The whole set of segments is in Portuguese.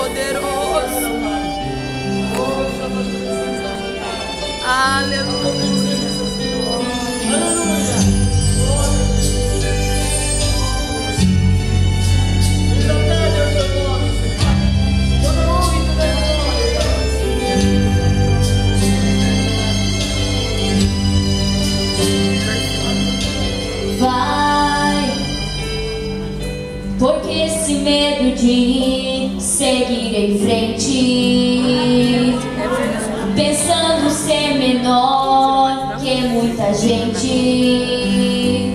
poderoso. Aleluia. Vai, porque esse medo de seguir em frente, pensando ser menor que muita gente,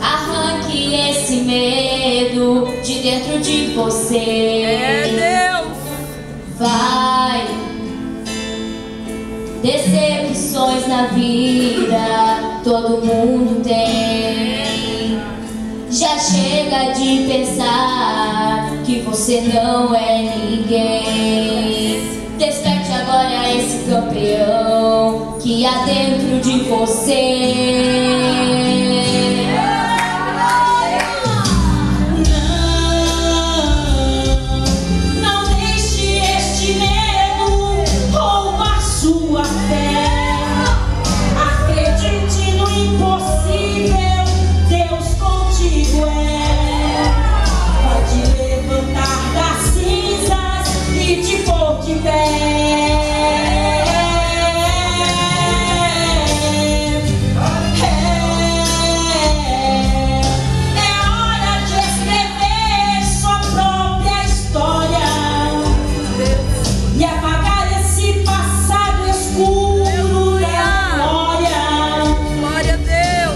arranque esse medo de dentro de você. Deus. Vai, decepções na vida todo mundo tem. Já chega de pensar que você não é ninguém. Desperte agora esse campeão que há dentro de você.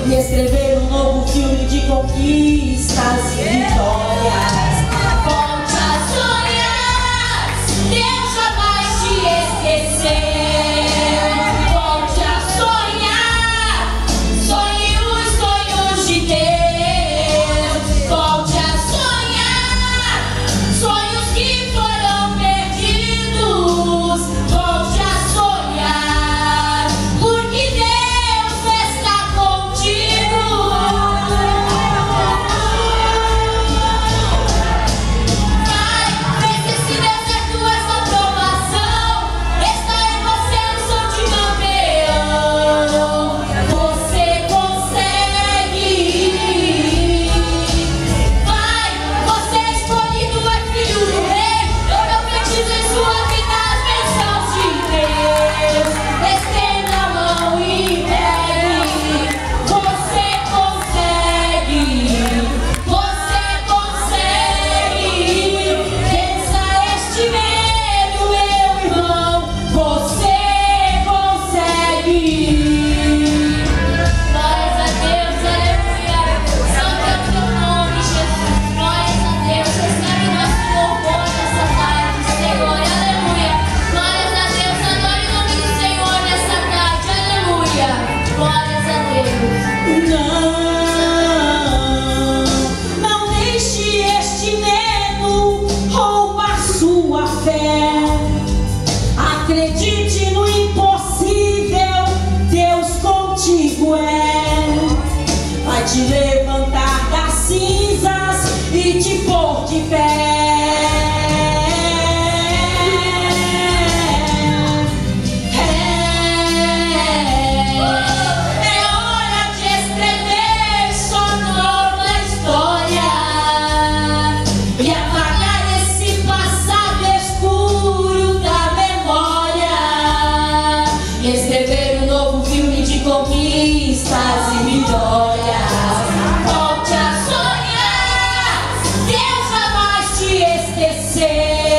Escrever um novo filme de conquistas e vitórias. Volte a sonhar, Deus jamais te esqueceu. Volte a sonhar, sonhe os sonhos de Deus. Volte a sonhar, sonhos que foram perdidos. Volte a sonhar, porque Deus está contigo. Acredite no impossível, Deus contigo é. Vai te levantar das cinzas e te pôr de pé. Escrever um novo filme de conquistas e vitórias. Volte a sonhar, Deus jamais te esqueceu.